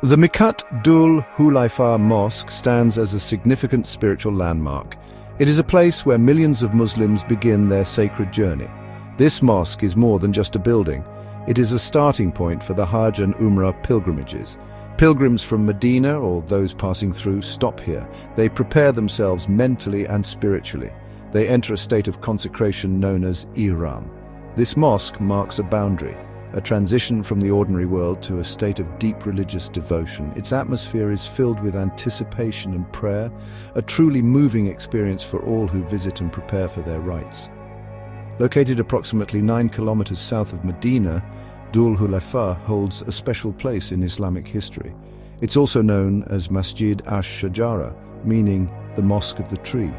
The Miqat Dhul Hulaifah Mosque stands as a significant spiritual landmark. It is a place where millions of Muslims begin their sacred journey. This mosque is more than just a building. It is a starting point for the Hajj and Umrah pilgrimages. Pilgrims from Medina or those passing through stop here. They prepare themselves mentally and spiritually. They enter a state of consecration known as Ihram. This mosque marks a boundary, a transition from the ordinary world to a state of deep religious devotion. Its atmosphere is filled with anticipation and prayer, a truly moving experience for all who visit and prepare for their rites. Located approximately 9 kilometers south of Medina, Dhul Hulaifah holds a special place in Islamic history. It's also known as Masjid ash-Shajara, meaning the Mosque of the Tree.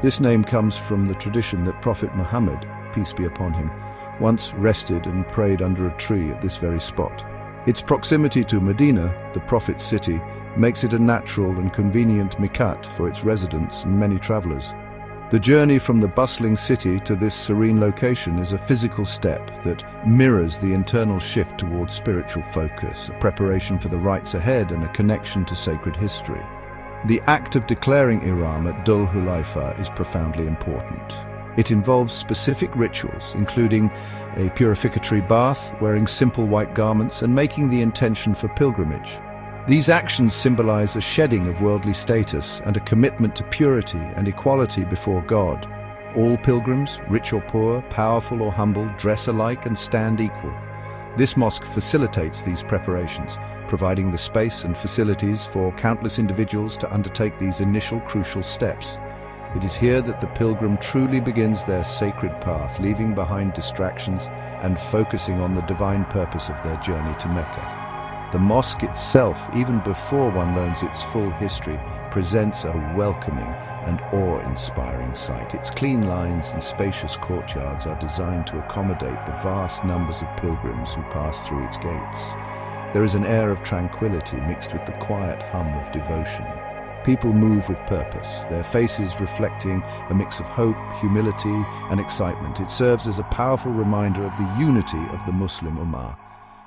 This name comes from the tradition that Prophet Muhammad, peace be upon him, once rested and prayed under a tree at this very spot. Its proximity to Medina, the Prophet's city, makes it a natural and convenient miqat for its residents and many travelers. The journey from the bustling city to this serene location is a physical step that mirrors the internal shift towards spiritual focus, a preparation for the rites ahead and a connection to sacred history. The act of declaring Ihram at Dhul Hulaifah is profoundly important. It involves specific rituals, including a purificatory bath, wearing simple white garments, and making the intention for pilgrimage. These actions symbolize a shedding of worldly status and a commitment to purity and equality before God. All pilgrims, rich or poor, powerful or humble, dress alike and stand equal. This mosque facilitates these preparations, providing the space and facilities for countless individuals to undertake these initial crucial steps. It is here that the pilgrim truly begins their sacred path, leaving behind distractions and focusing on the divine purpose of their journey to Mecca. The mosque itself, even before one learns its full history, presents a welcoming and awe-inspiring sight. Its clean lines and spacious courtyards are designed to accommodate the vast numbers of pilgrims who pass through its gates. There is an air of tranquility mixed with the quiet hum of devotion. People move with purpose, their faces reflecting a mix of hope, humility, and excitement. It serves as a powerful reminder of the unity of the Muslim Ummah,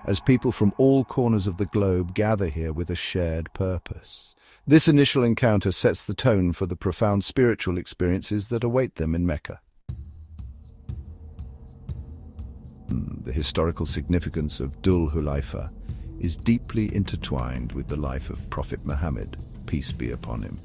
as people from all corners of the globe gather here with a shared purpose. This initial encounter sets the tone for the profound spiritual experiences that await them in Mecca. The historical significance of Dhul Hulaifah is deeply intertwined with the life of Prophet Muhammad, peace be upon him.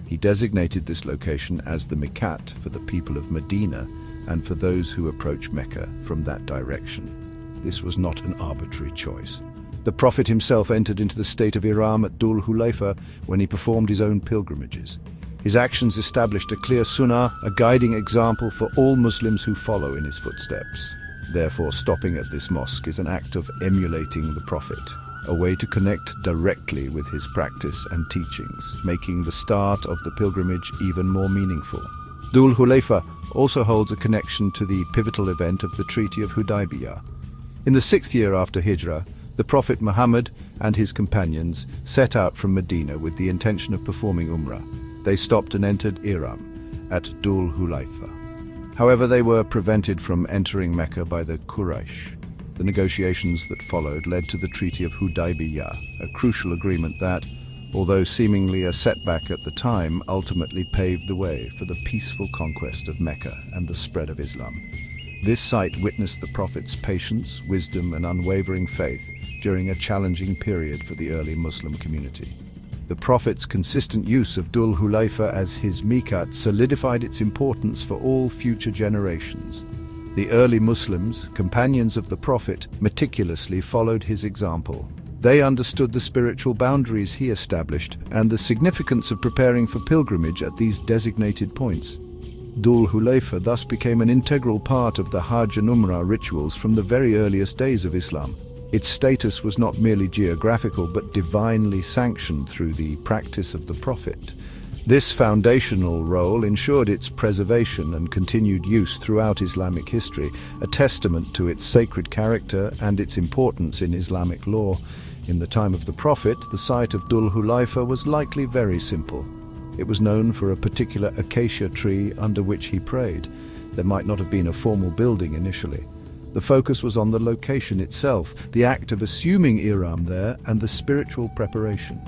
He designated this location as the Miqat for the people of Medina and for those who approach Mecca from that direction. This was not an arbitrary choice. The Prophet himself entered into the state of Ihram at Dhul Hulaifah when he performed his own pilgrimages. His actions established a clear sunnah, a guiding example for all Muslims who follow in his footsteps. Therefore, stopping at this mosque is an act of emulating the Prophet, a way to connect directly with his practice and teachings, making the start of the pilgrimage even more meaningful. Dhul Hulaifah also holds a connection to the pivotal event of the Treaty of Hudaybiyah. In the 6th year after Hijrah, the Prophet Muhammad and his companions set out from Medina with the intention of performing Umrah. They stopped and entered Ihram at Dhul Hulaifah. However, they were prevented from entering Mecca by the Quraysh. The negotiations that followed led to the Treaty of Hudaybiyah, a crucial agreement that, although seemingly a setback at the time, ultimately paved the way for the peaceful conquest of Mecca and the spread of Islam. This site witnessed the Prophet's patience, wisdom, and unwavering faith during a challenging period for the early Muslim community. The Prophet's consistent use of Dhul Hulaifah as his miqat solidified its importance for all future generations. The early Muslims, companions of the Prophet, meticulously followed his example. They understood the spiritual boundaries he established and the significance of preparing for pilgrimage at these designated points. Dhul Hulaifah thus became an integral part of the Hajj and Umrah rituals from the very earliest days of Islam. Its status was not merely geographical but divinely sanctioned through the practice of the Prophet. This foundational role ensured its preservation and continued use throughout Islamic history, a testament to its sacred character and its importance in Islamic law. In the time of the Prophet, the site of Dhul Hulaifah was likely very simple. It was known for a particular acacia tree under which he prayed. There might not have been a formal building initially. The focus was on the location itself, the act of assuming Ihram there, and the spiritual preparation.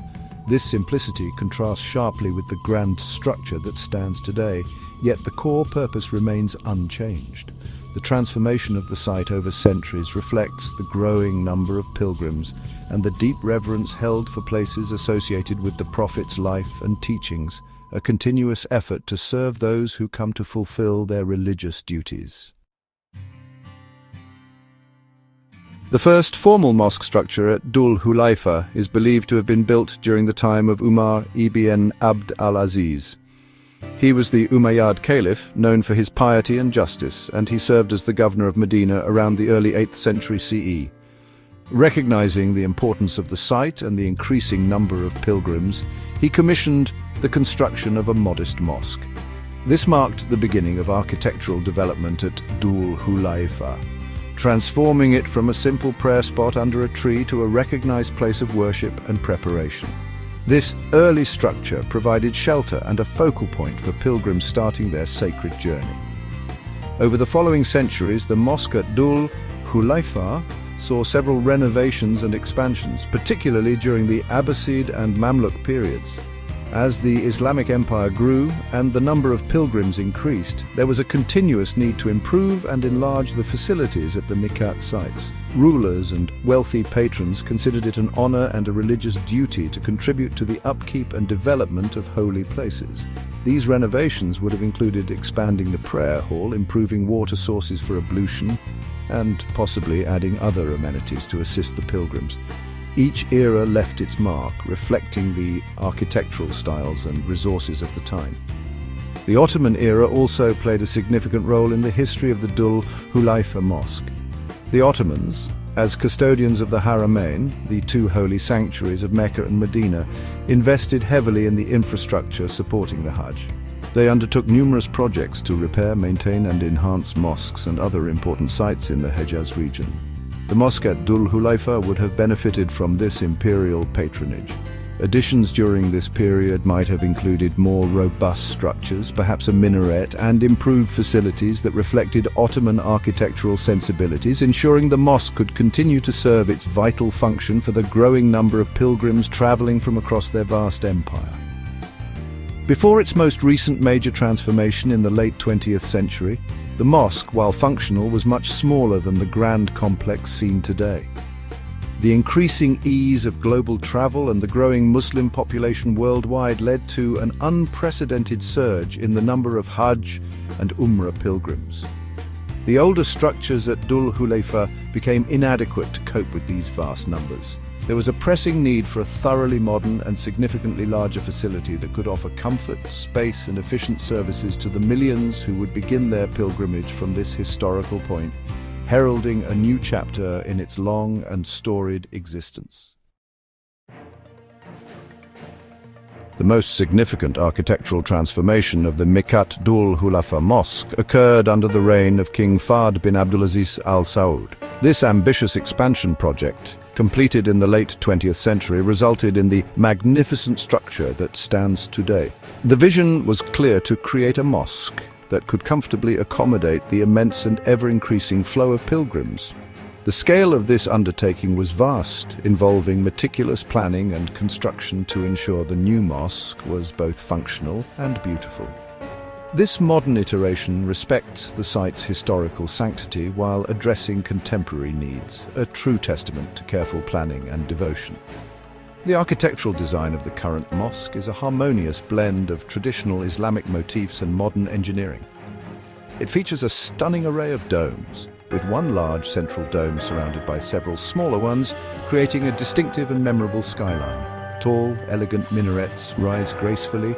This simplicity contrasts sharply with the grand structure that stands today, yet the core purpose remains unchanged. The transformation of the site over centuries reflects the growing number of pilgrims and the deep reverence held for places associated with the Prophet's life and teachings, a continuous effort to serve those who come to fulfill their religious duties. The first formal mosque structure at Dhul Hulaifah is believed to have been built during the time of Umar ibn Abd al-Aziz. He was the Umayyad Caliph, known for his piety and justice, and he served as the governor of Medina around the early 8th century CE. Recognizing the importance of the site and the increasing number of pilgrims, he commissioned the construction of a modest mosque. This marked the beginning of architectural development at Dhul Hulaifah, transforming it from a simple prayer spot under a tree to a recognized place of worship and preparation. This early structure provided shelter and a focal point for pilgrims starting their sacred journey. Over the following centuries, the mosque at Dhul Hulaifah saw several renovations and expansions, particularly during the Abbasid and Mamluk periods. As the Islamic Empire grew and the number of pilgrims increased, there was a continuous need to improve and enlarge the facilities at the Miqat sites. Rulers and wealthy patrons considered it an honor and a religious duty to contribute to the upkeep and development of holy places. These renovations would have included expanding the prayer hall, improving water sources for ablution, and possibly adding other amenities to assist the pilgrims. Each era left its mark, reflecting the architectural styles and resources of the time. The Ottoman era also played a significant role in the history of the Dhul Hulaifah Mosque. The Ottomans, as custodians of the Haramain, the two holy sanctuaries of Mecca and Medina, invested heavily in the infrastructure supporting the Hajj. They undertook numerous projects to repair, maintain and enhance mosques and other important sites in the Hejaz region. The mosque at Dhul Hulaifah would have benefited from this imperial patronage. Additions during this period might have included more robust structures, perhaps a minaret, and improved facilities that reflected Ottoman architectural sensibilities, ensuring the mosque could continue to serve its vital function for the growing number of pilgrims traveling from across their vast empire. Before its most recent major transformation in the late 20th century, the mosque, while functional, was much smaller than the grand complex seen today. The increasing ease of global travel and the growing Muslim population worldwide led to an unprecedented surge in the number of Hajj and Umrah pilgrims. The older structures at Dhul Hulaifah became inadequate to cope with these vast numbers. There was a pressing need for a thoroughly modern and significantly larger facility that could offer comfort, space and efficient services to the millions who would begin their pilgrimage from this historical point, heralding a new chapter in its long and storied existence. The most significant architectural transformation of the Miqat Dhul Hulaifah Mosque occurred under the reign of King Fahd bin Abdulaziz Al Saud. This ambitious expansion project, completed in the late 20th century, resulted in the magnificent structure that stands today. The vision was clear: to create a mosque that could comfortably accommodate the immense and ever-increasing flow of pilgrims. The scale of this undertaking was vast, involving meticulous planning and construction to ensure the new mosque was both functional and beautiful. This modern iteration respects the site's historical sanctity while addressing contemporary needs, a true testament to careful planning and devotion. The architectural design of the current mosque is a harmonious blend of traditional Islamic motifs and modern engineering. It features a stunning array of domes, with one large central dome surrounded by several smaller ones, creating a distinctive and memorable skyline. Tall, elegant minarets rise gracefully,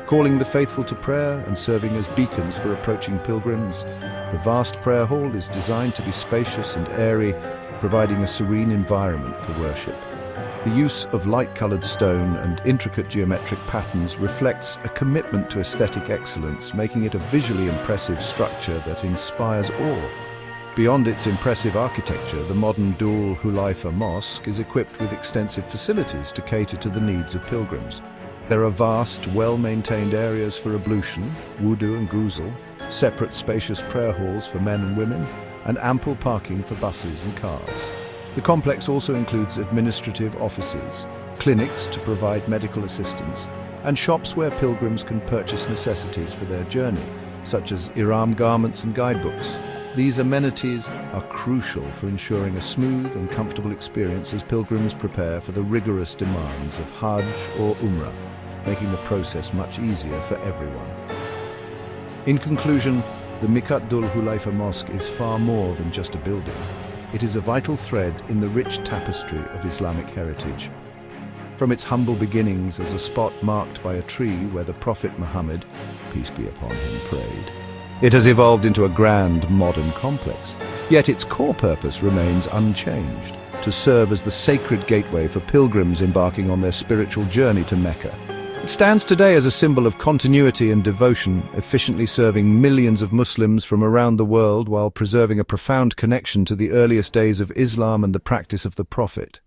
calling the faithful to prayer and serving as beacons for approaching pilgrims. The vast prayer hall is designed to be spacious and airy, providing a serene environment for worship. The use of light-colored stone and intricate geometric patterns reflects a commitment to aesthetic excellence, making it a visually impressive structure that inspires awe. Beyond its impressive architecture, the modern Dhul Hulaifah Mosque is equipped with extensive facilities to cater to the needs of pilgrims. There are vast, well-maintained areas for ablution, wudu and ghusl, separate spacious prayer halls for men and women, and ample parking for buses and cars. The complex also includes administrative offices, clinics to provide medical assistance, and shops where pilgrims can purchase necessities for their journey, such as Ihram garments and guidebooks. These amenities are crucial for ensuring a smooth and comfortable experience as pilgrims prepare for the rigorous demands of Hajj or Umrah, making the process much easier for everyone. In conclusion, the Miqat Dhul Hulaifah Mosque is far more than just a building. It is a vital thread in the rich tapestry of Islamic heritage. From its humble beginnings as a spot marked by a tree where the Prophet Muhammad, peace be upon him, prayed, it has evolved into a grand modern complex. Yet its core purpose remains unchanged, to serve as the sacred gateway for pilgrims embarking on their spiritual journey to Mecca. It stands today as a symbol of continuity and devotion, efficiently serving millions of Muslims from around the world while preserving a profound connection to the earliest days of Islam and the practice of the Prophet.